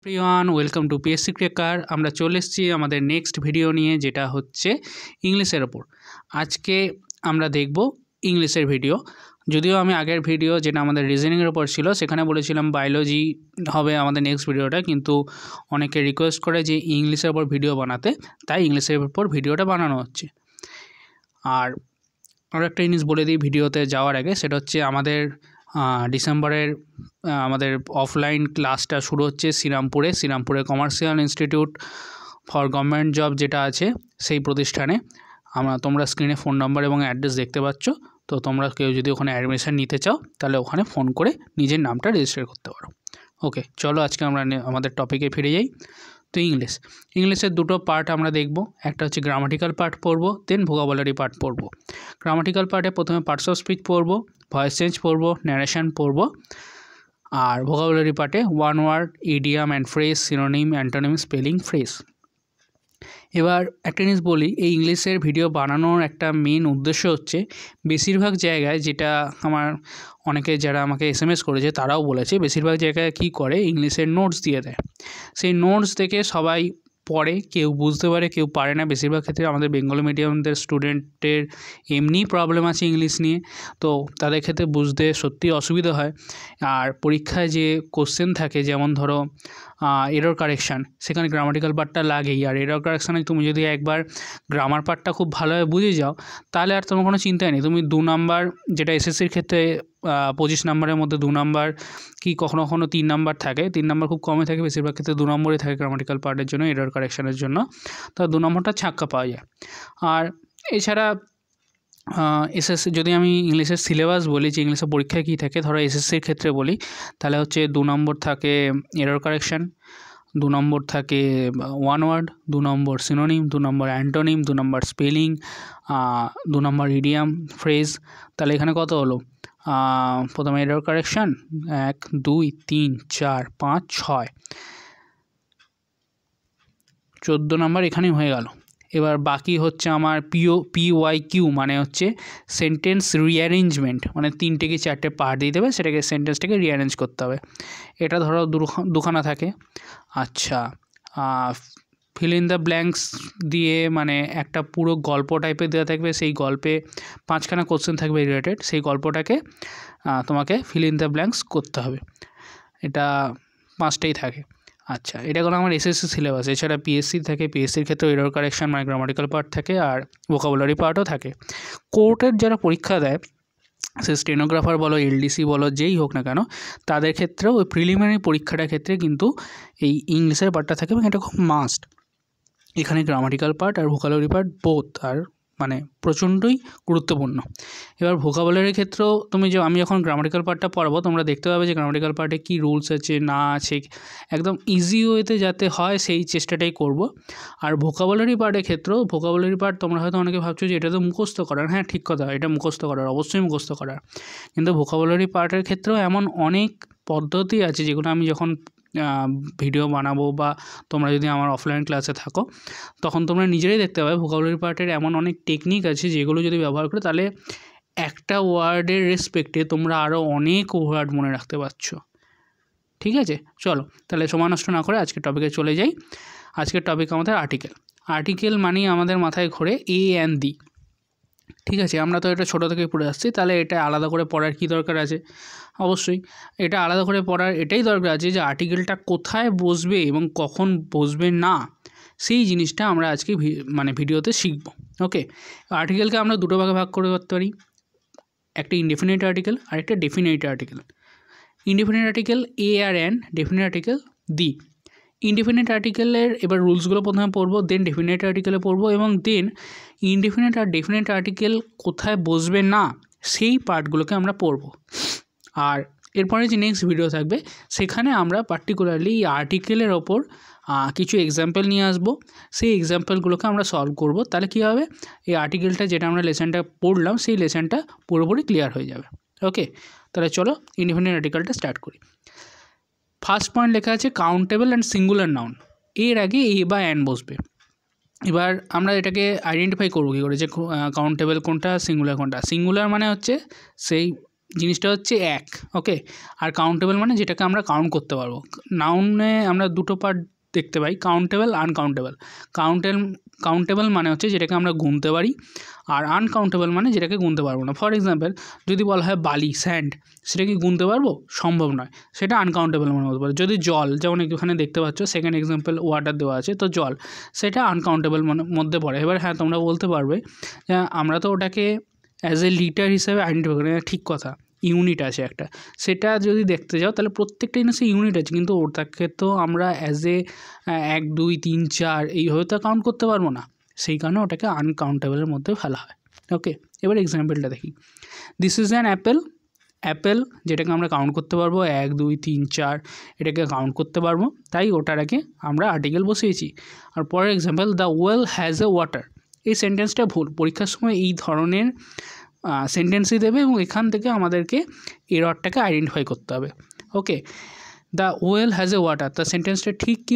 Everyone welcome to PSC cracker. আমরা চলে এসেছি আমাদের নেক্সট ভিডিও নিয়ে, যেটা হচ্ছে ইংলিশের ওপর। আজকে আমরা দেখব ইংলিশের ভিডিও। যদিও আমি আগের ভিডিও যেটা আমাদের রিজনিংয়ের ওপর ছিল সেখানে বলেছিলাম বায়োলজি হবে আমাদের নেক্সট ভিডিওটা, কিন্তু অনেকে রিকোয়েস্ট করে যে ইংলিশের ওপর ভিডিও বানাতে, তাই ইংলিশের ওপর ভিডিওটা বানানো হচ্ছে। আর আরও একটা জিনিস বলে দিই ভিডিওতে যাওয়ার আগে, সেটা হচ্ছে আমাদের ডিসেম্বরের আমাদের অফলাইন ক্লাসটা শুরু হচ্ছে শ্রীরামপুরে commercial institute for government job যেটা আছে সেই প্রতিষ্ঠানে। তোমরা স্ক্রিনে ফোন নাম্বার এবং অ্যাড্রেস দেখতে পাচ্ছ, তো তোমরা কেউ যদি ওখানে অ্যাডমিশন নিতে চাও তাহলে ওখানে ফোন করে নিজের নামটা রেজিস্টার করতে পারো। ওকে, চলো আজকে আমরা আমাদের টপিকে ফিরে যাই। তো ইংলিশের দুটো পার্ট আমরা দেখব। একটা হচ্ছে গ্রামাটিক্যাল পার্ট পড়বো, দেন ভোকাবুলারি পার্ট পড়বো। গ্রামাটিক্যাল পার্টে প্রথমে পার্টস অফ স্পিচ পড়বো, ভয়েস চেঞ্জ পড়বো, ন্যারেশন পড়বো। আর ভোকাবুলারি পার্টে one word, idiom and phrase, synonym, antonym, spelling, phrase. এবার একটা জিনিস বলি, এই ইংলিশের ভিডিও বানানোর একটা মেন উদ্দেশ্য হচ্ছে বেশিরভাগ জায়গায়, যেটা আমার অনেকে যারা আমাকে এসএমএস করেছে তারাও বলেছে, বেশিরভাগ জায়গায় কী করে ইংলিশের নোটস দিয়ে দেয়। সেই নোটস দেখে সবাই পড়ে, কেউ বুঝতে পারে কেউ পারে না। বেশিরভাগ ক্ষেত্রে আমাদের বেঙ্গলি মিডিয়ামদের স্টুডেন্টের এমনিই প্রবলেম আছে ইংলিশ নিয়ে, তো তাদের ক্ষেত্রে বুঝতে সত্যি অসুবিধা হয়। আর পরীক্ষায় যে কোশ্চেন থাকে, যেমন ধরো এরর কারেকশান, সেখানে গ্রামাটিক্যাল পার্টটা লাগেই। আর এরর কারেকশানে তুমি যদি একবার গ্রামার পার্টটা খুব ভালোভাবে বুঝে যাও তাহলে আর তোমার কোনো চিন্তাই নেই। তুমি 2 নাম্বার, যেটা এসএসসির ক্ষেত্রে 25 নাম্বারের মধ্যে 2 নাম্বার কি কখনো 3 নাম্বার থাকে, 3 নাম্বার খুব কমই থাকে, বেশিরভাগ ক্ষেত্রে 2 নম্বরই থাকে গ্রামাটিক্যাল পার্টের জন্য, এরর কারেকশানের জন্য, তো 2 নম্বরটা ছাক্কা পাওয়া যায়। আর এছাড়া এসএসসি, যদি আমি ইংলিশের সিলেবাস বলি যে ইংলিশের পরীক্ষায় কী থাকে, ধরো এসএসসির ক্ষেত্রে বলি, তাহলে হচ্ছে 2 নম্বর থাকে এরর কারেকশান, 2 নম্বর থাকে ওয়ান ওয়ার্ড, 2 নম্বর সিনোনিম, 2 নম্বর অ্যান্টোনিম, 2 নম্বর স্পেলিং, 2 নম্বর ইডিয়াম, ফ্রেজ। তাহলে এখানে কত হলো? প্রথমে এরর কারেকশান 1 2 3 4 5 6, 14 নম্বর এখানেই হয়ে গেল। এবার বাকি হচ্ছে আমার PYQ, মানে হচ্ছে সেন্টেন্স রিঅ্যারেঞ্জমেন্ট, মানে 3টে কি 4টে পার্ট দিয়ে দেবে, সেটাকে সেন্টেন্সটাকে রিঅ্যারেঞ্জ করতে হবে। এটা ধরো দুখানা থাকে। আচ্ছা, ফিল ইন দ্য ব্ল্যাঙ্কস দিয়ে, মানে একটা পুরো গল্প টাইপের দেওয়া থাকবে, সেই গল্পে 5খানা কোশ্চেন থাকবে রিলেটেড, সেই গল্পটাকে তোমাকে ফিল ইন দ্য ব্ল্যাঙ্কস করতে হবে। এটা 5টাই থাকে। আচ্ছা, এটা কোনো আমার এসএসসি সিলেবাস। এছাড়া পিএসসি থাকে, পিএসসির ক্ষেত্রে এরর কারেকশান মানে গ্রামাটিক্যাল পার্ট থাকে, আর ভোকাবুলারি পার্টও থাকে। কোর্টের যারা পরীক্ষা দেয়, সে স্টেনোগ্রাফার বলো, এলডিসি বলো, যেই হোক না কেন, তাদের ক্ষেত্রেও ওই প্রিলিমিনারি পরীক্ষাটার ক্ষেত্রে কিন্তু এই ইংলিশের পার্টটা থাকে, এবং এটা খুব মাস্ট। এখানে গ্রামাটিক্যাল পার্ট আর ভোকাবুলারি পার্ট বোথ আর মানে প্রচণ্ডই গুরুত্বপূর্ণ। এবার ভোকাবুলারির ক্ষেত্রেও আমি যখন গ্রামাটিক্যাল পার্টটা পড়াবো, তোমরা দেখতে পাবে যে গ্রামাটিক্যাল পার্টে কী রুলস আছে না আছে, একদম ইজি ওয়েতে যাতে হয় সেই চেষ্টাটাই করব। আর ভোকাবুলারি পার্টের ক্ষেত্রেও, ভোকাবুলারি পার্ট তোমরা হয়তো অনেকে ভাবছো যে এটা তো মুখস্থ করার। হ্যাঁ, ঠিক কথা, এটা মুখস্থ করার, অবশ্যই মুখস্থ করার। কিন্তু ভোকাবুলারি পার্টের ক্ষেত্রেও এমন অনেক পদ্ধতি আছে যেগুলো আমি যখন ভিডিও বানাবো, বা তোমরা যদি আমার অফলাইন ক্লাসে থাকো তখন তোমরা নিজেরাই দেখতে পাবে ভোকাবুলারি পার্টের এমন অনেক টেকনিক আছে যেগুলো যদি ব্যবহার করো তাহলে একটা ওয়ার্ডের রেসপেক্টে তোমরা আরও অনেক ওয়ার্ড মনে রাখতে পারছো। ঠিক আছে, চলো তাহলে সময় নষ্ট না করে আজকের টপিকে চলে যাই। আজকের টপিক আমাদের আর্টিকেল মানেই আমাদের মাথায় ঘোরে এ অ্যান্ড দি। ঠিক আছে, আমরা তো এটা ছোটো থেকে পড়ে আসছি, তাহলে এটা আলাদা করে পড়ার কী দরকার আছে? অবশ্যই এটা আলাদা করে পড়ার এটাই দরকার আছে যে আর্টিকেলটা কোথায় বসবে এবং কখন বসবে না, সেই জিনিসটা আমরা আজকে ভিডিওতে শিখব। ওকে, আর্টিকেলকে আমরা দুটো ভাগে ভাগ করে করতে পারি, একটা ইনডেফিনিট আর্টিকেল আর একটা definite article. Indefinite article a আর an, definite article the. Indefinite আর্টিকেলের এবার রুলসগুলো প্রথমে পড়বো, দেন ডেফিনিট আর্টিকেলে পড়বো, এবং দেন ইনডেফিনিট আর ডেফিনিট আর্টিকেল কোথায় বসবে না সেই পার্টগুলোকে আমরা পড়বো। আর এরপরে যে নেক্সট ভিডিও থাকবে সেখানে আমরা পার্টিকুলারলি এই আর্টিকেলের ওপর কিছু এক্সাম্পল নিয়ে আসবো, সেই এক্সাম্পলগুলোকে আমরা সলভ করব। তাহলে কী হবে, এই আর্টিকেলটা যেটা আমরা লেসনটা পড়লাম সেই লেসনটা পুরোপুরি ক্লিয়ার হয়ে যাবে। ওকে, তাহলে চলো ইনডেফিনিট আর্টিকেলটা স্টার্ট করি। ফার্স্ট পয়েন্ট লেখা আছে কাউন্টেবল অ্যান্ড সিঙ্গুলার নাউন, এর আগে এ বা অ্যান বসবে। এবার আমরা এটাকে আইডেন্টিফাই করবো কী করে যে কাউন্টেবল কোনটা, সিঙ্গুলার কোনটা। সিঙ্গুলার মানে হচ্ছে সেই জিনিসটা হচ্ছে এক, ওকে। আর কাউন্টেবল মানে যেটাকে আমরা কাউন্ট করতে পারবো। নাউনে আমরা দুটো পার্ট দেখতে পাই, কাউন্টেবল, আনকাউন্টেবল। কাউন্টেবল মানে হচ্ছে যেটাকে আমরা গুনতে পারি, আর আনকাউন্টেবল মানে যেটাকে গুনতে পারবো না। ফর এক্সাম্পল, যদি বলা হয় বালি, স্যান্ড, সেটা কি গুনতে পারবো? সম্ভব নয়, সেটা আনকাউন্টেবল মনে হতে পারে। যদি জল, যেমন এখানে দেখতে পাচ্ছ সেকেন্ড এক্সাম্পল ওয়াটার দেওয়া আছে, তো জল সেটা আনকাউন্টেবল মধ্যে পড়ে। এবার হ্যাঁ, তোমরা বলতে পারবে যে আমরা তো ওটাকে অ্যাজ এ লিটার হিসেবে আইডেন্টিফাই করি, ঠিক কথা, ইউনিট আছে একটা। সেটা যদি দেখতে যাও তাহলে প্রত্যেকটা জিনিসে ইউনিট আছে, কিন্তু ওটাকে তো আমরা অ্যাজ এ 1 2 3 4 এইভাবে তো কাউন্ট করতে পারবো না, সেই কারণে ওটাকে আনকাউন্টেবলের মধ্যে ফেলা হয়, ওকে। এবার এক্সাম্পলটা দেখি। This is an Apple. Apple যেটাকে আমরা কাউন্ট করতে পারবো 1 2 3 4, এটাকে কাউন্ট করতে পারবো, তাই ওটার আগে আমরা আর্টিকেল বসিয়েছি। আর পরের example, the well has a water. এই সেন্টেন্সটা ভুল, পরীক্ষার সময় এই ধরনের সেন্টেন্সই দেবে এবং এখান থেকে আমাদেরকে এররটাকে আইডেন্টিফাই করতে হবে, okay. The well has a water, তার সেন্টেন্সটা ঠিক কী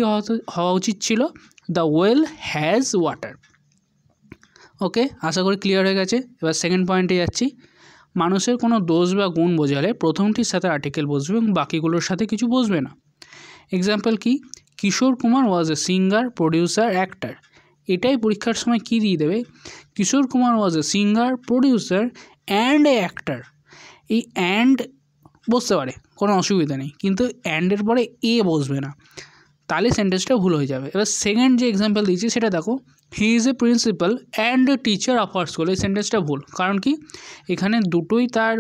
হওয়া উচিত ছিল? The well has water, okay. আশা করি ক্লিয়ার হয়ে গেছে। এবার সেকেন্ড পয়েন্টে যাচ্ছি। মানুষের কোনো দোষ বা গুণ বোঝালে প্রথমটির সাথে আর্টিকেল বসবে এবং বাকিগুলোর সাথে কিছু বসবে না। এক্সাম্পল কি? Kishore Kumar was a singer, producer, actor. এটাই পরীক্ষার সময় কী দিয়ে দেবে? Kishore Kumar was a singer, producer and a actor. এই অ্যান্ড বসতে পারে, কোনো অসুবিধা নেই, কিন্তু অ্যান্ডের পরে এ বসবে না, তাহলে সেন্টেন্সটা ভুল হয়ে যাবে। এবার সেকেন্ড যে এক্সাম্পল দিয়েছি সেটা দেখো, হি is a principal and a teacher of our school. এই সেন্টেন্সটা ভুল, কারণ কি এখানে দুটোই তার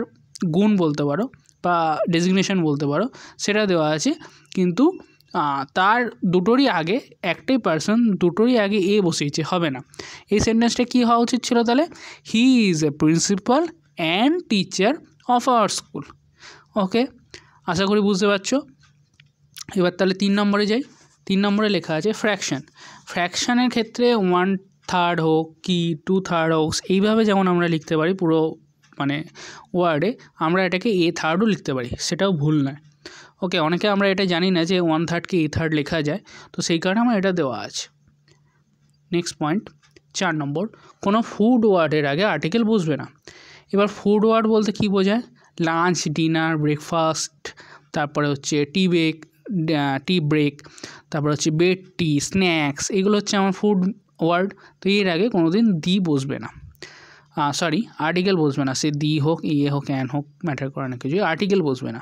গুণ বলতে পারো বা ডেজিগনেশন বলতে পারো, সেটা দেওয়া আছে, কিন্তু তার দুটোরই আগে একটাই পার্সন, দুটোরই আগে এ বসিয়েছে, হবে না। এই সেন্টেন্সটা কী হওয়া উচিত ছিল তাহলে? He is a principal and teacher of our school, okay. আশা করি বুঝতে পারছো। এবার তাহলে 3 নম্বরে যাই। 3 নম্বরে লেখা আছে ফ্র্যাকশান। ফ্র্যাকশানের ক্ষেত্রে 1/3 হোক কি 2/3 হোক, এইভাবে যেমন আমরা লিখতে পারি পুরো মানে ওয়ার্ডে, আমরা এটাকে a/3ও লিখতে পারি, সেটাও ভুল নয়, ওকে। অনেকে আমরা এটা জানি না যে 1/3কে a/3 লেখা যায়, তো সেই কারণে আমার এটা দেওয়া আছে। নেক্সট পয়েন্ট 4 নম্বর, কোনো ফুড ওয়ার্ডের আগে আর্টিকেল বসবে না। এবার ফুড ওয়ার্ড বলতে কী বোঝায়? লাঞ্চ, ডিনার, ব্রেকফাস্ট, তারপরে হচ্ছে টি ব্রেক, তারপরে হচ্ছে বেড টি, স্ন্যাক্স, এগুলো হচ্ছে আমার ফুড ওয়ার্ড। তো এর আগে কোনো দিন দি বসবে না, সরি আর্টিকেল বসবে না, সে দি হোক, ইয়ে হোক, অ্যান হোক, ম্যাটার করে না কিছু, আর্টিকেল বসবে না।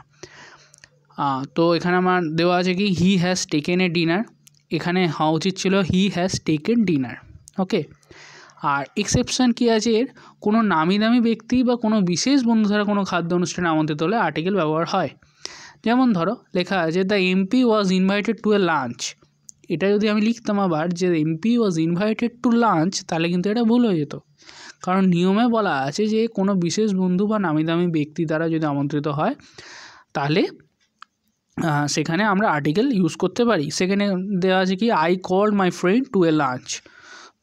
তো এখানে আমার দেওয়া আছে কি he has taken a dinner, এখানে হওয়া উচিত ছিল he has taken dinner, okay. আর এক্সেপশান কী আছে এর? কোনো নামি দামি ব্যক্তি বা কোনো বিশেষ বন্ধু দ্বারা কোনো খাদ্য অনুষ্ঠানে আমন্ত্রিত হলে আর্টিকেল ব্যবহার হয়। যেমন ধরো লেখা আছে the MP was invited to a lunch. এটা যদি আমি লিখতাম আবার যে MP was invited to lunch, তাহলে কিন্তু এটা ভুল হয়ে যেত, কারণ নিয়মে বলা আছে যে কোনো বিশেষ বন্ধু বা নামি দামি ব্যক্তি দ্বারা যদি আমন্ত্রিত হয় তাহলে সেখানে আমরা আর্টিকেল ইউজ করতে পারি। সেখানে দেওয়া আছে কি I called my friend to a lunch.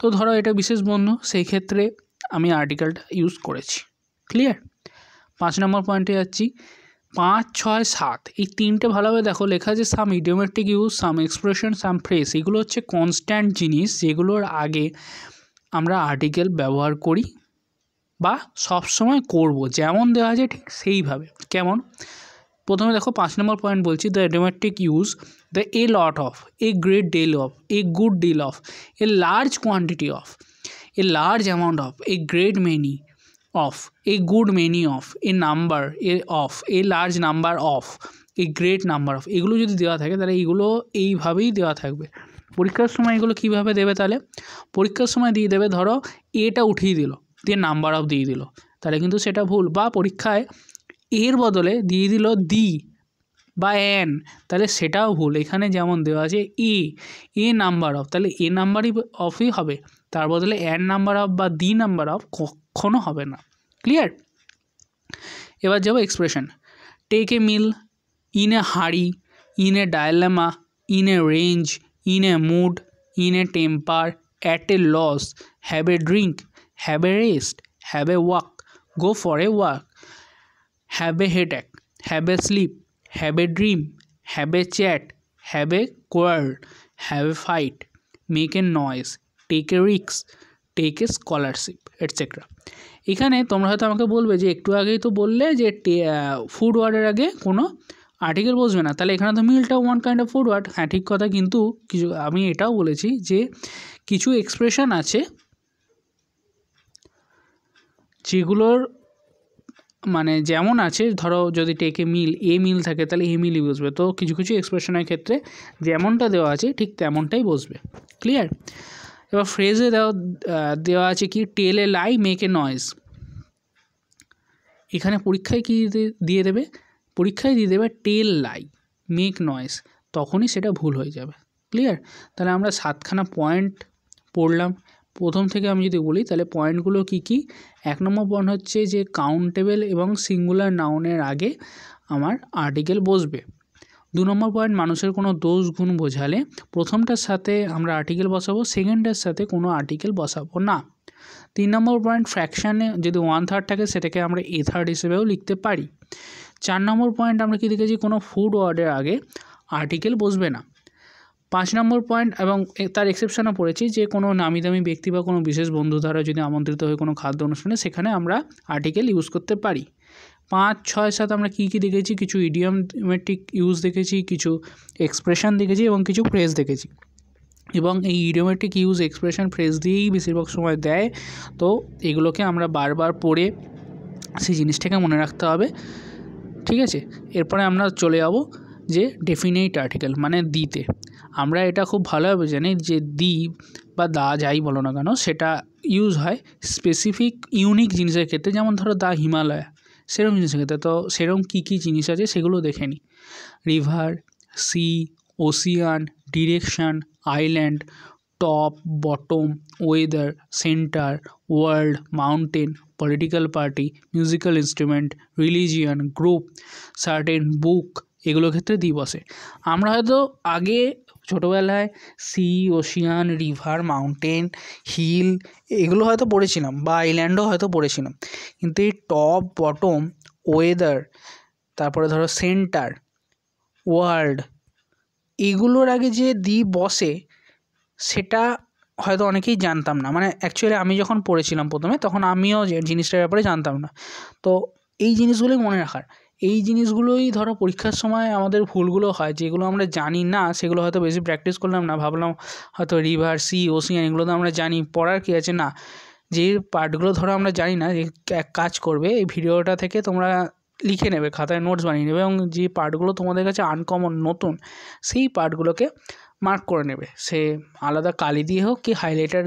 তো ধরো এটা বিশেষ বন্ধু, সেই ক্ষেত্রে আমি আর্টিকেলটা ইউজ করেছি। ক্লিয়ার? 5 নম্বর পয়েন্টে যাচ্ছি। 5 6 7 এই তিনটে ভালোভাবে দেখো, লেখা আছে সাম ইডিওমেটিক ইউজ, সাম এক্সপ্রেশন, সাম ফ্রেজ। এগুলো হচ্ছে কনস্ট্যান্ট জিনিস যেগুলোর আগে আমরা আর্টিকেল ব্যবহার করি বা সবসময় করব, যেমন দেওয়া আছে ঠিক সেইভাবে। কেমন? প্রথমে দেখো 5 নম্বর পয়েন্ট বলছি, the idiomatic use, the a lot of, a great deal of, a good deal of, a large quantity of, a large amount of, a great many of, a good many of, a number a of, a large number of, a great number of, এগুলো যদি দেওয়া থাকে তাহলে এইগুলো এইভাবেই দেওয়া থাকবে। পরীক্ষার সময় এগুলো কীভাবে দেবে? তাহলে পরীক্ষার সময় দিয়ে দেবে, ধরো এটা উঠিয়ে দিল, দিয়ে নাম্বার অফ দিয়ে দিল, তাহলে কিন্তু সেটা ভুল। বা পরীক্ষায় এর বদলে দিয়ে দিল দি বা এন, তাহলে সেটাও ভুল। এখানে যেমন দেওয়া আছে এ নাম্বার অফ, তাহলে এ নাম্বারই অফই হবে, তার বদলে এন নাম্বার অফ বা দি নাম্বার অফ কখনো হবে না। ক্লিয়ার? এবার যাবো expression. Take a meal, in a hurry, in a dilemma, in a range, in a mood, in a temper, at a loss, have a drink, have a rest, have a walk, go for a walk, have a headache, have a sleep, have a dream, have a chat, have a quarrel, have a fight, make a noise, take a risk, take a scholarship, etc. এখানে তোমরা হয়তো আমাকে বলবে যে একটু আগেই তো বললে যে ফুড ওয়ার্ডের আগে কোনো আর্টিকেল বসবে না, তাহলে এখানে তো মিলটা one kind of food word. হ্যাঁ, ঠিক কথা, কিন্তু কিছু আমি এটাও বলেছি যে কিছু এক্সপ্রেশন আছে যেগুলোর মানে যেমন আছে, ধরো যদি টেকে মিল, এ মিল থাকে তাহলে এ মিলই বসবে। তো কিছু কিছু এক্সপ্রেশনের ক্ষেত্রে যেমনটা দেওয়া আছে ঠিক তেমনটাই বসবে। ক্লিয়ার? এবার ফ্রেজে দেওয়া আছে কি, টেল এ লাই মেক এ নয়েজ। এখানে পরীক্ষায় কী দিয়ে দেবে, পরীক্ষায় দিয়ে দেবে টেল লাই মেক নয়েজ, তখনই সেটা ভুল হয়ে যাবে। ক্লিয়ার? তাহলে আমরা 7খানা পয়েন্ট পড়লাম। প্রথম থেকে আমি যদি বলি তাহলে পয়েন্টগুলো কি কি? 1 নম্বর পয়েন্ট হচ্ছে যে কাউন্টেবল এবং সিঙ্গুলার নাউনের আগে আমার আর্টিকেল বসবে। 2 নম্বর পয়েন্ট, মানুষের কোনো দোষ গুণ বোঝালে প্রথমটার সাথে আমরা আর্টিকেল বসাবো, সেকেন্ডের সাথে কোনো আর্টিকেল বসাবো না। 3 নম্বর পয়েন্ট, ফ্র্যাকশানে যদি 1/3 থাকে সেটাকে আমরা a/3 হিসেবেও লিখতে পারি। 4 নম্বর পয়েন্ট আমরা কি দেখেছি, কোনো ফুড ওয়ার্ডের আগে আর্টিকেল বসবে না। 5 নম্বর পয়েন্ট, এবং তার এক্সেপশনও পড়েছি, যে কোনো নামি দামি ব্যক্তি বা কোনো বিশেষ বন্ধু দ্বারা যদি আমন্ত্রিত হয়ে কোনো খাদ্য অনুষ্ঠানে, সেখানে আমরা আর্টিকেল ইউজ করতে পারি। 5, 6, 7 আমরা কী কী দেখেছি, কিছু ইডিয়মেটিক ইউজ দেখেছি, কিছু এক্সপ্রেশন দেখেছি এবং কিছু ফ্রেজ দেখেছি। এবং এই ইডিয়মেটিক ইউজ, এক্সপ্রেশন, ফ্রেজ দিয়েই বেশিরভাগ সময় দেয়। তো এগুলোকে আমরা বারবার পড়ে সেই জিনিসটাকে মনে রাখতে হবে। ঠিক আছে? এরপরে আমরা চলে যাব যে ডেফিনেট আর্টিকেল মানে দিতে। আমরা এটা খুব ভালোভাবে জানি যে দি বা দা যাই বলো না কেন, সেটা ইউজ হয় স্পেসিফিক ইউনিক জিনিসের ক্ষেত্রে, যেমন ধরো দা হিমালয়া, সেরকম জিনিসের ক্ষেত্রে। তো সেরকম কী কী জিনিস আছে সেগুলো দেখে নিই। River, sea, ocean, direction, island, top, bottom, weather, centre, world, mountain, political party, musical instrument, religion, group, certain, book, এগুলোর ক্ষেত্রে দি বসে। আমরা হয়তো আগে ছোটোবেলায় sea, ocean, river, mountain, hill এগুলো হয়তো পড়েছিলাম, বা আইল্যান্ডও হয়তো পড়েছিলাম, কিন্তু এই টপ, বটম, ওয়েদার, তারপরে ধরো সেন্টার, ওয়ার্ল্ড, এগুলোর আগে যে দি বসে সেটা হয়তো অনেকেই জানতাম না। মানে অ্যাকচুয়ালি আমি যখন পড়েছিলাম প্রথমে, তখন আমিও যে জিনিসটার ব্যাপারে জানতাম না। তো এই জিনিসগুলোই মনে রাখার, এই জিনিসগুলোই ধরো পরীক্ষার সময় আমাদের ভুলগুলো হয়, যেগুলো আমরা জানি না, সেগুলো হয়তো বেশি প্র্যাকটিস করলাম না, ভাবলাম হয়তো রিভার, সি, ওশিয়ান এগুলো তো আমরা জানি, পড়ার কী আছে। না, যে পার্টগুলো ধরো আমরা জানি না, এক কাজ করবে, এই ভিডিওটা থেকে তোমরা লিখে নেবে, খাতায় নোটস বানিয়ে নেবে, এবং যে পার্টগুলো তোমাদের কাছে আনকমন, নতুন, সেই পার্টগুলোকে মার্ক করে নেবে। সে আলাদা কালি দিয়ে হোক কি হাইলাইটার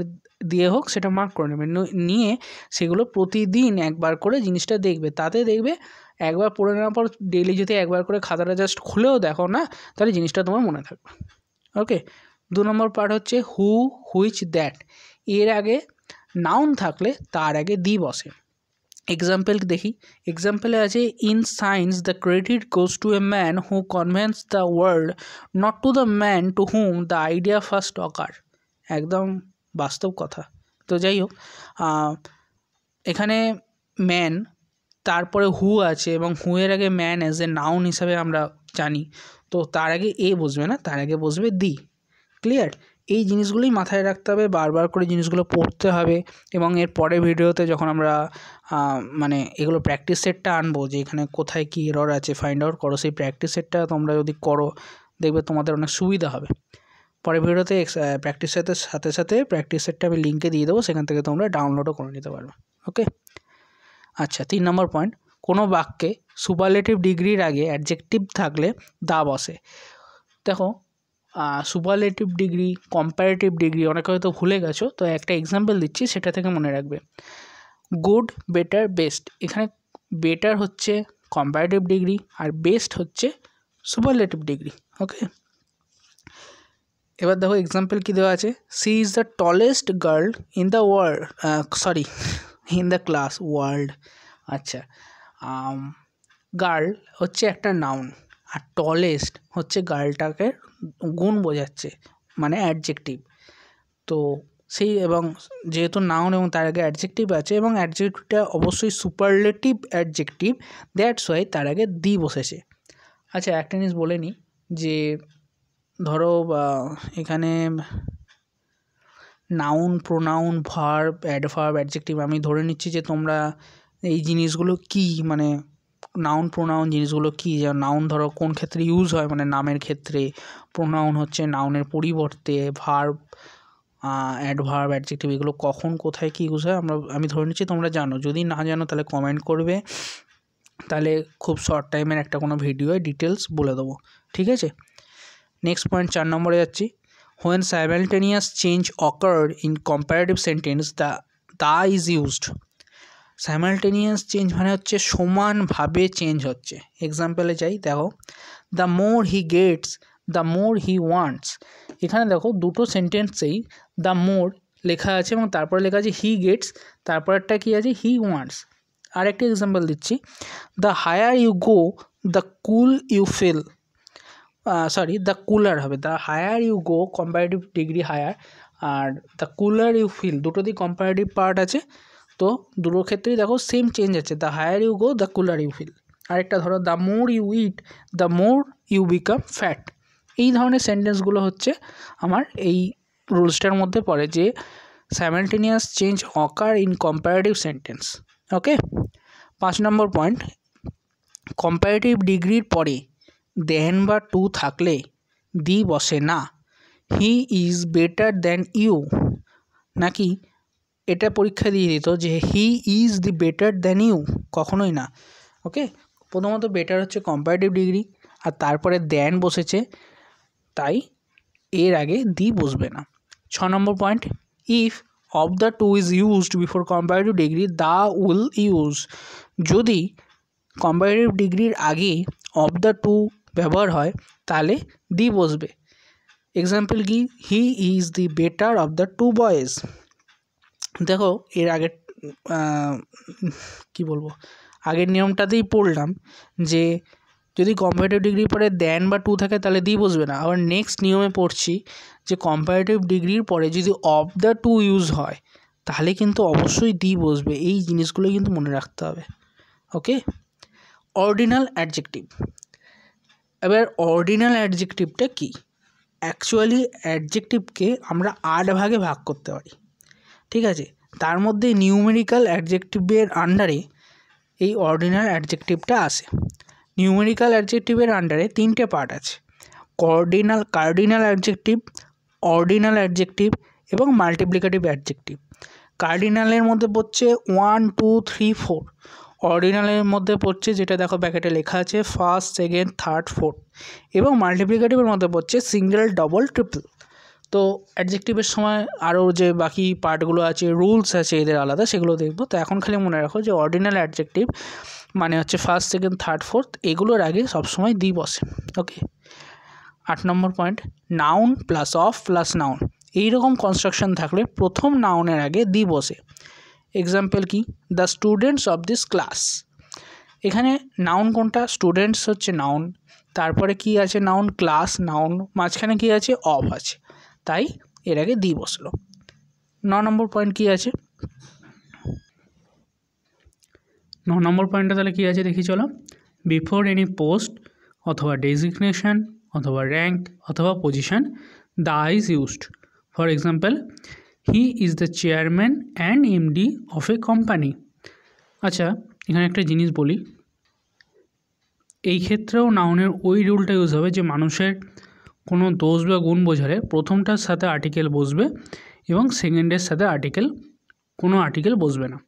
দিয়ে হোক, সেটা মার্ক করে নেবে, নিয়ে সেগুলো প্রতিদিন একবার করে জিনিসটা দেখবে। তাতে দেখবে একবার পড়ে নেওয়ার পর ডেইলি যদি একবার করে খাতাটা জাস্ট খুলেও দেখো না, তাহলে জিনিসটা তোমার মনে থাকবে। ওকে? 2 নম্বর পার্ট হচ্ছে হু, হুইচ, দ্যাট। এর আগে নাউন থাকলে তার আগে দি বসে। এক্সাম্পল দেখি। এক্সাম্পলে আছে, in science the credit goes to a man who convince the world, not to the man to whom the idea first occur. একদম বাস্তব কথা। তো যাই হোক, এখানে ম্যান, তারপরে হু আছে, এবং হু এর আগে ম্যান অ্যাজ এ নাউন হিসাবে আমরা জানি, তো তার আগে এ বসবে না, তার আগে বসবে দি। ক্লিয়ার? এই জিনিসগুলোই মাথায় রাখতে হবে, বারবার করে জিনিসগুলো পড়তে হবে। এবং এর পরের ভিডিওতে যখন আমরা মানে এগুলো প্র্যাকটিস সেটটা আনবো, যে এখানে কোথায় কী এরর আছে ফাইন্ড আউট করো, সেই প্র্যাকটিস সেটটা তোমরা যদি করো দেখবে তোমাদের অনেক সুবিধা হবে। পরের ভিডিওতে প্র্যাকটিস সেটের সাথে সাথে প্র্যাকটিস সেটটা আমি লিঙ্কে দিয়ে দেবো, সেখান থেকে তোমরা ডাউনলোডও করে নিতে পারবে। ওকে? আচ্ছা, 3 নম্বর পয়েন্ট, কোনো বাক্যে সুপারলেটিভ ডিগ্রির আগে অ্যাডজেক্টিভ থাকলে দা বসে। দেখো, সুপারলেটিভ ডিগ্রি, কম্পারেটিভ ডিগ্রি অনেকে হয়তো ভুলে গেছো, তো একটা এক্সাম্পল দিচ্ছি, সেটা থেকে মনে রাখবে। Good, better, best. এখানে বেটার হচ্ছে কম্পারেটিভ ডিগ্রি, আর বেস্ট হচ্ছে সুপারলেটিভ ডিগ্রি। ওকে? এবার দেখো এক্সাম্পল কী দেওয়া আছে, she is the tallest girl in the world, in the class, world. আচ্ছা, গার্ল হচ্ছে একটা নাউন, আর টলেস্ট হচ্ছে গার্লটাকে গুণ বোঝাচ্ছে, মানে অ্যাডজেক্টিভ। তো সেই, এবং যেহেতু নাউন এবং তার আগে অ্যাডজেক্টিভ আছে, এবং অ্যাডজেক্টিভটা অবশ্যই সুপারলেটিভ অ্যাডজেক্টিভ, দ্যাটস ওয়াই তার আগে দি বসেছে। আচ্ছা, একটা জিনিস বলে নিই, যে ধরো এখানে noun, pronoun, verb, adverb, adjective. আমি ধরে নিচ্ছি যে তোমরা এই জিনিসগুলো কী, মানে নাউন প্রোনাউন জিনিসগুলো কী, যেমন নাউন ধরো কোন ক্ষেত্রে ইউজ হয়, মানে নামের ক্ষেত্রে, প্রোনাউন হচ্ছে নাউনের পরিবর্তে, ভার্ব, অ্যাডভার্ব, অ্যাডজেক্টিভ এগুলো কখন কোথায় কী ইউজ হয় আমি ধরে নিচ্ছি তোমরা জানো। যদি না জানো তাহলে কমেন্ট করবে, তাহলে খুব শর্ট টাইমের একটা কোনো ভিডিওয়ে ডিটেলস বলে দেবো, ঠিক আছে। নেক্সট পয়েন্ট 4 নম্বরে যাচ্ছি। When simultaneous change occurred in comparative sentence the is used. Simultaneous change মানে হচ্ছে সমানভাবে চেঞ্জ হচ্ছে। এক্সাম্পলে যাই, দেখো, the more he gets the more he wants. এখানে দেখো দুটো সেন্টেন্সেই দ্য মোর লেখা আছে এবং তারপরে লেখা আছে হি গেটস, তারপরটা কী আছে, হি ওয়ান্টস। আরেকটা এক্সাম্পল দিচ্ছি, the higher you go the cool you feel, the cooler হবে, the higher you go comparative degree higher, আর দ্য কুলার ইউ ফিল দুটোতেই কম্পারেটিভ পার্ট আছে। তো দুটোর ক্ষেত্রেই দেখো সেম চেঞ্জ আছে, the higher you go the cooler you feel. আরেকটা ধরো, the more you eat the more you become fat. এই ধরনের সেন্টেন্সগুলো হচ্ছে আমার এই রুলসটার মধ্যে পড়ে যে simultaneous change occur in comparative sentence. Okay. 5 number point, comparative ডিগ্রির পরে দেন বা টু থাকলে দি বসে না। He is better than you, নাকি এটা পরীক্ষা দিয়ে দিত যে he is the better than you, কখনোই না। ওকে, প্রথমত বেটার হচ্ছে কম্পারেটিভ ডিগ্রি, আর তারপরে দ্যান বসেছে, তাই এর আগে দি বসবে না। 6 নম্বর point, if of the two is used before comparative degree the will use. যদি কম্পারেটিভ ডিগ্রির আগে অফ দ্য টু ব্যবহার হয় তাহলে দি বসবে। এক্সাম্পল কি, he is the better of the two boys. দেখো এর আগের কী বলবো, আগের নিয়মটাতেই পড়লাম যে যদি কম্পারেটিভ ডিগ্রির পরে দেন বা টু থাকে তাহলে দি বসবে না। আবার নেক্সট নিয়মে পড়ছি যে কম্পারেটিভ ডিগ্রির পরে যদি অফ দ্য টু ইউজ হয় তাহলে কিন্তু অবশ্যই দি বসবে। এই জিনিসগুলো কিন্তু মনে রাখতে হবে। ওকে। Ordinal adjective. এবার অর্ডিনাল অ্যাডজেক্টিভটা কী? অ্যাকচুয়ালি অ্যাডজেক্টিভকে আমরা 8 ভাগে ভাগ করতে পারি, ঠিক আছে। তার মধ্যে নিউমেরিক্যাল অ্যাডজেক্টিভের আন্ডারে এই অর্ডিনাল অ্যাডজেক্টিভটা আসে। নিউমেরিক্যাল অ্যাডজেক্টিভের আন্ডারে 3টে পার্ট আছে, কার্ডিনাল অ্যাডজেক্টিভ, অর্ডিনাল অ্যাডজেক্টিভ এবং মাল্টিপ্লিকেটিভ অ্যাডজেক্টিভ। কার্ডিনালের মধ্যে পড়ছে 1, 2, 3, 4। অর্ডিনালের মধ্যে পড়ছে যেটা দেখো প্যাকেটে লেখা আছে ফার্স্ট, সেকেন্ড, থার্ড, ফোর্থ। এবং মাল্টিপ্লিকেটিভের মধ্যে পড়ছে সিঙ্গেল, ডবল, ট্রিপল। তো অ্যাডজেক্টিভের সময় আরও যে বাকি পার্টগুলো আছে, রুলস আছে এদের আলাদা, সেগুলো দেখবো। তো এখন খালি মনে রাখো যে অর্ডিনাল অ্যাডজেক্টিভ মানে হচ্ছে ফার্স্ট, সেকেন্ড, থার্ড, ফোর্থ, এগুলোর আগে সবসময় দি বসে। ওকে। 8 নম্বর point, noun plus of plus noun. এইরকম কনস্ট্রাকশন থাকলে প্রথম নাউনের আগে দি বসে। এক্সাম্পল কি, the students of this class. এখানে নাউন কোনটা, স্টুডেন্টস হচ্ছে নাউন, তারপরে কি আছে নাউন, ক্লাস নাউন, মাঝখানে কি আছে, অফ আছে, তাই এর আগে দি বসলো। 9 নম্বর পয়েন্ট কি আছে, 9 নম্বর পয়েন্টটা তাহলে কী আছে দেখি চলো। বিফোর এনি পোস্ট অথবা ডেজিগনেশন অথবা র্যাঙ্ক অথবা position the is used. For example, he is the chairman and MD of a company. আচ্ছা, এখানে একটা জিনিস বলি, এই ক্ষেত্রেও নাউনের ওই রুলটা ইউজ হবে যে মানুষের কোনো দোষ বা গুণ বোঝালে প্রথমটার সাথে আর্টিকেল বসবে এবং সেকেন্ডের সাথে কোনো আর্টিকেল বসবে না।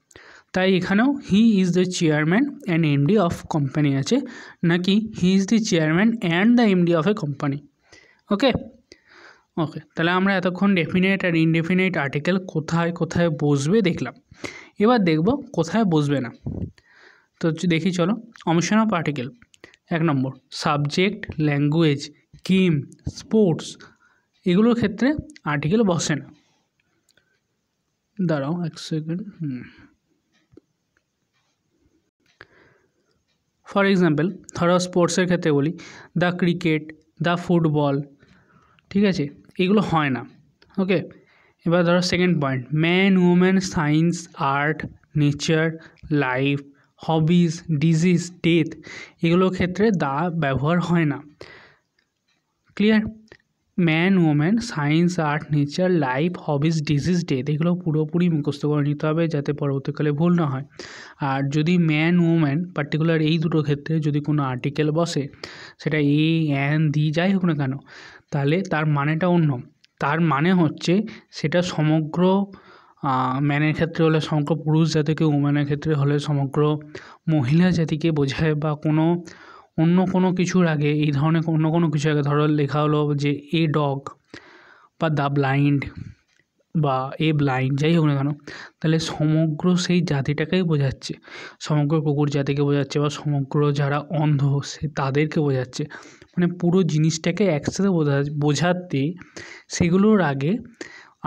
তাই এখানেও he is the chairman and MD of company আছে, নাকি he is the chairman and the MD of a company. Okay. তাহলে আমরা এতক্ষণ ডেফিনেট আর ইনডেফিনেট আর্টিকেল কোথায় কোথায় বসবে দেখলাম। এবার দেখব কোথায় বসবে না। তো দেখি চলো। Omission of article. 1 number, subject, language, game, sports, এগুলোর ক্ষেত্রে আর্টিকেল বসে না। দাঁড়াও 1 সেকেন্ড। ফর এক্সাম্পল ধরো স্পোর্টসের ক্ষেত্রে বলি, দ্য ক্রিকেট, দ্য ফুটবল, ঠিক আছে, এগুলো হয় না। ওকে। এবার ধরো second point, man, women, science, art, nature, life, hobbies, disease, death, এগুলোর ক্ষেত্রে দা ব্যবহার হয় না। ক্লিয়ার? Man woman, science, art, nature, life, hobbies, disease, death, এগুলো পুরোপুরি মুখস্থ করে নিতে হবে যাতে পরবর্তীকালে ভুল না হয়। আর যদি ম্যান ওম্যান পার্টিকুলার এই দুটো ক্ষেত্রে যদি কোনো আর্টিকেল বসে, সেটা এ অ্যান দি যাই হোক না কেন, তাহলে তার মানেটা অন্য। তার মানে হচ্ছে সেটা সমগ্র ম্যানের ক্ষেত্রে হলে সমগ্র পুরুষ জাতিকে, ওম্যানের ক্ষেত্রে হলে সমগ্র মহিলা জাতিকে বোঝায়, বা কোনো অন্য কোনো কিছুর আগে এই ধরনের অন্য কোনো কিছু আগে ধরো লেখা হলো যে এ ডগ বা দ্য ব্লাইন্ড বা এ ব্লাইন্ড যাই হোক না কেন, তাহলে সমগ্র সেই জাতিটাকেই বোঝাচ্ছে, সমগ্র কুকুর জাতিকে বোঝাচ্ছে বা সমগ্র যারা অন্ধ সে তাদেরকে বোঝাচ্ছে, মানে পুরো জিনিসটাকে একসাথে বোঝাতে সেগুলোর আগে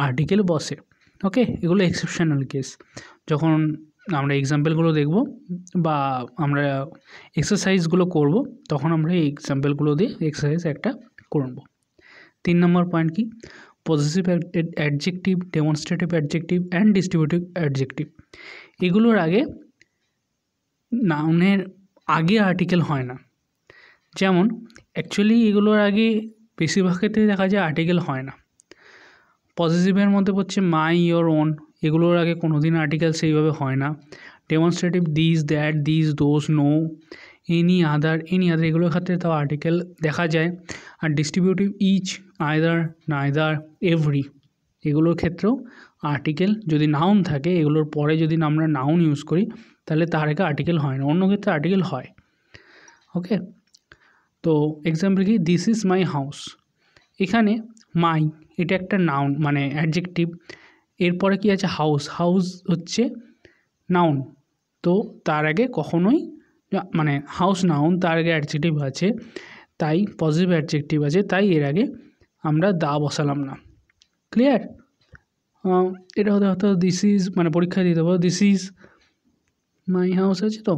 আর্টিকেল বসে। ওকে, এগুলো এক্সেপশনাল কেস। যখন আমরা এক্সাম্পলগুলো দেখব বা আমরা এক্সারসাইজগুলো করব, তখন আমরা এই এক্সাম্পলগুলো দিয়ে এক্সারসাইজ একটা করব। 3 নম্বর পয়েন্ট কি? Positive adjective, demonstrative adjective and distributive adjective. এগুলোর আগে নাউনের আগে আর্টিকেল হয় না। যেমন অ্যাকচুয়ালি এগুলোর আগে বেশিরভাগ ক্ষেত্রে দেখা যায় আর্টিকেল হয় না। পজিটিভের মধ্যে পড়ছে মাই, ইয়োর, ওন, এগুলোর আগে কোনো দিন আর্টিকেল সেইভাবে হয় না। Demonstrative this, that, this, those, no, any other, এগুলোর ক্ষেত্রে তাও আর্টিকেল দেখা যায়। আর distributive each, either, neither, every, এগুলোর ক্ষেত্রেও আর্টিকেল যদি নাউন থাকে, এগুলোর পরে যদি আমরা নাউন ইউজ করি তাহলে তার আগে আর্টিকেল হয় না, অন্য ক্ষেত্রে আর্টিকেল হয়। ওকে, তো এক্সাম্পল কি? This is my house. এখানে মাই এটা একটা নাউন মানে অ্যাডজেক্টিভ, এরপরে কি আছে? হাউস। হাউস হচ্ছে নাউন, তো তার আগে কখনোই মানে হাউস নাউন, তার আগে অ্যাডজেক্টিভ আছে, তাই পজিটিভ অ্যাডজেক্টিভ আছে, তাই এর আগে আমরা দা বসালাম না। ক্লিয়ার? এটা হতে হয়তো দিস ইজ মানে পরীক্ষায় দিতে পারো, দিস ইজ মাই হাউস আছে, তো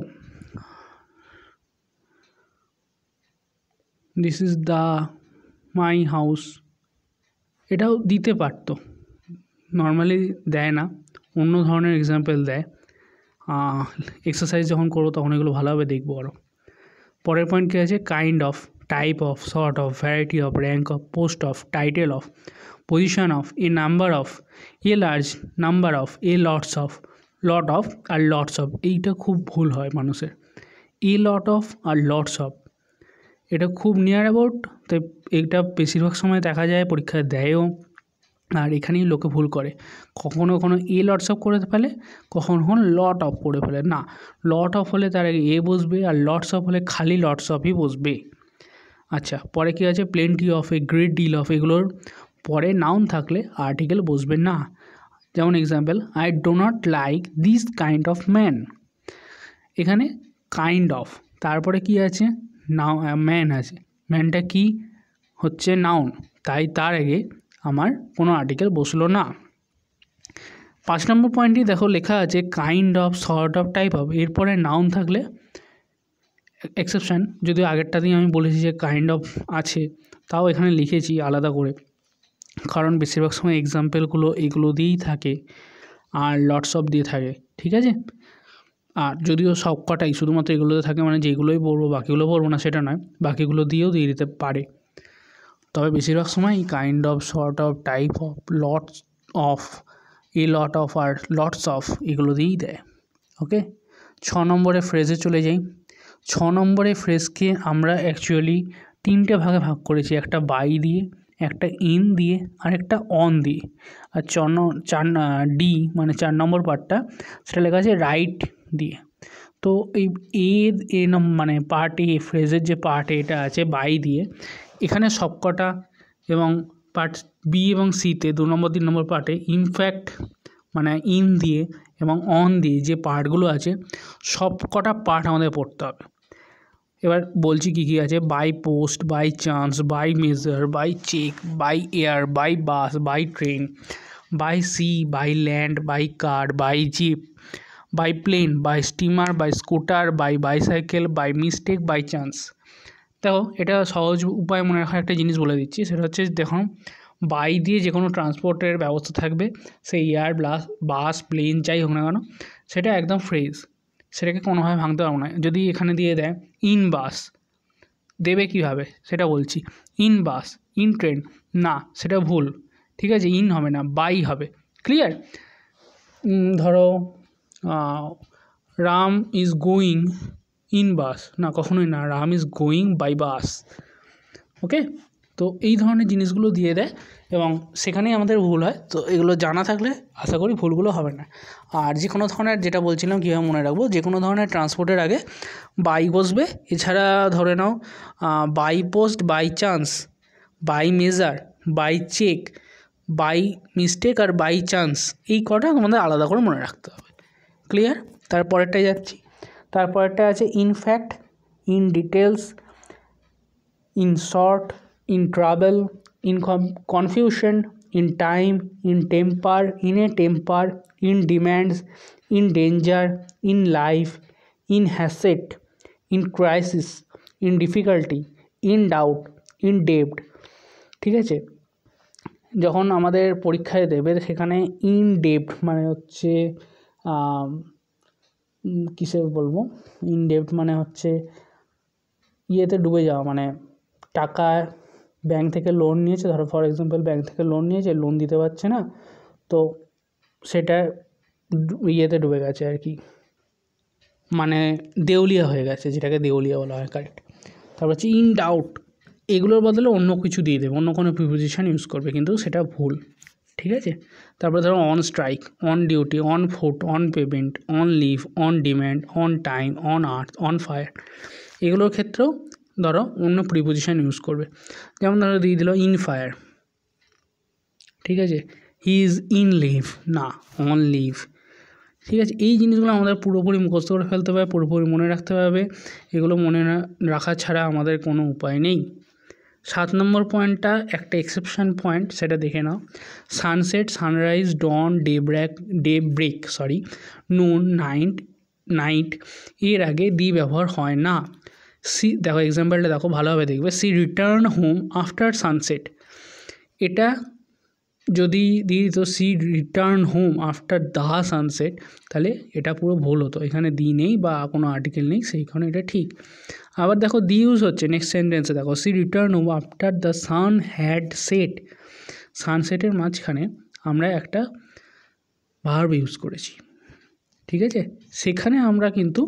this is the my house, এটাও দিতে পারতো, নর্মালি দেয় না, অন্য ধরনের এক্সাম্পল দেয়। এক্সারসাইজ যখন করবো তখন এগুলো ভালোভাবে দেখবো আরও। পরের পয়েন্ট কী আছে? Kind of, type of, sort of, variety of, rank of, post of, title of, position of, a number of, a large number of, a lots of, lot of আর লটস অফ, এইটা খুব ভুল হয় মানুষের। A lot of আর lots of এটা খুব near about, তাই এইটা বেশিরভাগ সময় দেখা যায়, পরীক্ষায় দেয়ও, আর এখানেই লোকে ভুল করে, কখনো কখনো এ লটস অফ করে ফেলে, কখনো কখনো লট অফ করে ফেলে। না, লট অফ হলে তার আগে এ বসবে, আর লটস অফ হলে খালি লটস অফই বসবে। আচ্ছা, পরে কী আছে? Plenty of, a great deal of, এগুলোর পরে নাউন থাকলে আর্টিকেল বসবে না। যেমন example, I do not like this kind of man, এখানে কাইন্ড অফ, তারপরে কি আছে? ম্যান আছে, ম্যানটা কি হচ্ছে? নাউন, তাই তার আগে আমার কোনো আর্টিকেল বসলো না। 5 নম্বর পয়েন্টটি দেখো, লেখা আছে kind of, sort of, type of, এরপরে নাউন থাকলে এক্সেপশান, যদিও আগেরটাতেই আমি বলেছি যে কাইন্ড অফ আছে, তাও এখানে লিখেছি আলাদা করে, কারণ বেশিরভাগ সময় এক্সাম্পলগুলো এগুলো দিয়েই থাকে আর লটস অফ দিয়ে থাকে, ঠিক আছে? আর যদিও সব কটাই শুধুমাত্র এগুলোতে থাকে, মানে যেগুলোই পড়বো বাকিগুলো পড়বো না সেটা নয়, বাকিগুলো দিয়েও দিয়ে দিতে পারে, তবে বেশিরভাগ সময় kind of, short of, type of, lots of, A lot of আর লটস অফ এগুলো দিয়েই দেয়। ওকে, 6 নম্বরে ফ্রেজে চলে যাই। 6 নম্বরে ফ্রেজকে আমরা অ্যাকচুয়ালি 3টে ভাগে ভাগ করেছি, একটা বাই দিয়ে, একটা ইন দিয়ে আর একটা অন দিয়ে। আর 4 ডি মানে 4 নম্বর পার্টটা সেটা লেখা আছে রাইট দিয়ে। তো এই মানে পার্ট এ, ফ্রেজের যে পার্ট এটা আছে বাই দিয়ে, এখানে সবকটা, এবং পার্ট বি এবং সিতে 2 নম্বর 3 নম্বর পার্টে ইনফ্যাক্ট মানে ইন দিয়ে এবং অন দিয়ে যে পার্টগুলো আছে সব কটা পার্ট আমাদের পড়তে হবে। এবার বলছি কী কী আছে: by post, by chance, by measure, by cheque, by air, by bus, by train, by sea, by land, by car, by jeep, by plane, by steamer, by scooter, by bicycle, by mistake, by chance. দেখো, এটা সহজ উপায় মনে রাখার একটা জিনিস বলে দিচ্ছি, সেটা হচ্ছে দেখুন, বাই দিয়ে যে কোনো ট্রান্সপোর্টের ব্যবস্থা থাকবে, সেই এয়ার, বাস, প্লেন যাই হোক না কেন, সেটা একদম ফ্রেজ, সেটাকে কোনোভাবে ভাঙতে পারবো না। যদি এখানে দিয়ে দেয় ইন বাস, দেবে কীভাবে সেটা বলছি। ইন বাস, ইন ট্রেন, না সেটা ভুল, ঠিক আছে, ইন হবে না, বাই হবে। ক্লিয়ার? ধরো Ram is going in bus, না কখনোই না, Ram is going by bus. Okay, তো এই ধরনের জিনিসগুলো দিয়ে দেয় এবং সেখানেই আমাদের ভুল হয়। তো এগুলো জানা থাকলে আশা করি ভুলগুলো হবে না। আর যে কোনো ধরনের, যেটা বলছিলাম কীভাবে মনে রাখবো, যে কোনো ধরনের ট্রান্সপোর্টের আগে বাই বসবে। এছাড়া ধরে নাও by post, by chance, by measure, by cheque, by mistake আর বাই চান্স, এই কটা তোমাদের আলাদা করে মনে রাখতে হবে। ক্লিয়ার? তারপরেরটাই যাচ্ছি। তারপরেরটা আছে in fact, in details, in short, in trouble, in confusion, in time, in temper, in a temper, in demands, in danger, in life, in haste, in crisis, in difficulty, in doubt, in debt। ঠিক আছে, যখন আমাদের পরীক্ষায় দেবে সেখানে in ডেপ্ট মানে হচ্ছে কিসে বলবো, ইন ডেপ্ট মানে হচ্ছে ইয়েতে ডুবে যাওয়া, মানে টাকা ব্যাংক থেকে লোন নিয়েছে, ধরো ফর এক্সাম্পল ব্যাংক থেকে লোন নিয়েছে, লোন দিতে পারছে না, তো সেটা ইয়েতে ডুবে গেছে আর কি, মানে দেউলিয়া হয়ে গেছে, যেটাকে দেউলিয়া বলা হয়, কারেক্ট। তারপর হচ্ছে ইন ডাউট, এগুলোর বদলে অন্য কিছু দিয়ে দেবে, অন্য কোনো প্রিপোজিশন ইউজ করবে, কিন্তু সেটা ভুল। ঠিক আছে, তারপরে ধরো on strike, on duty, on foot, on payment, on leave, on demand, on time, on earth, on fire, এগুলোর ক্ষেত্রেও ধরো অন্য প্রিপোজিশন ইউজ করবে। যেমন ধরো দিয়ে দিল ইন ফায়ার, ঠিক আছে, হি ইজ ইন লিভ, না অন লিভ। ঠিক আছে, এই জিনিসগুলো আমাদের পুরোপুরি মুখস্থ করে ফেলতে হবে, পুরোপুরি মনে রাখতে হবে। এগুলো মনে রাখা ছাড়া আমাদের কোনো উপায় নেই। 7 নম্বর পয়েন্টটা একটা এক্সেপশন পয়েন্ট, সেটা দেখে নাও। সানসেট, সানরাইজ, ডন, ডে ব্রেক, নুন, নাইট এর আগে দি ব্যবহার হয় না। সি, দেখো এক্সাম্পলটা দেখো ভালোভাবে দেখবে, she return home after sunset, এটা যদি দিয়ে দিত she return home after the sunset, তাহলে এটা পুরো ভুল হতো, এখানে দি নেই বা কোনো আর্টিকেল নেই, সেইখানে এটা ঠিক। আবার দেখো দি ইউজ হচ্ছে নেক্সট সেন্টেন্সে, দেখো she return home after the sun had set, সানসেটের মাঝখানে আমরা একটা ভার্ব ইউজ করেছি, ঠিক আছে, সেখানে আমরা কিন্তু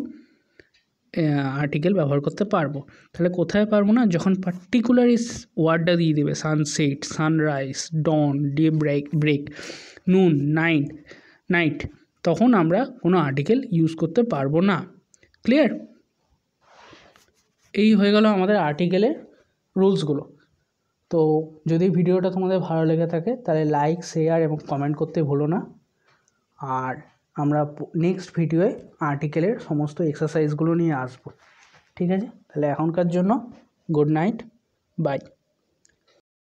আর্টিকেল ব্যবহার করতে পারবো। তাহলে কোথায় পারবো না, যখন পার্টিকুলার ওয়ার্ডটা দিয়ে দেবে, সানসেট, সানরাইজ, ডন, ডে ব্রেক, নুন, নাইট, তখন আমরা কোনো আর্টিকেল ইউজ করতে পারবো না। ক্লিয়ার? এই হয়ে গেল আমাদের আর্টিকেলের রুলসগুলো। তো যদি ভিডিওটা তোমাদের ভালো লেগে থাকে তাহলে লাইক, শেয়ার এবং কমেন্ট করতে ভুলো না। আর আমরা নেক্সট ভিডিওয়ে আর্টিকেলের সমস্ত এক্সারসাইজগুলো নিয়ে আসবো। ঠিক আছে, তাহলে এখনকার জন্য গুড নাইট, বাই।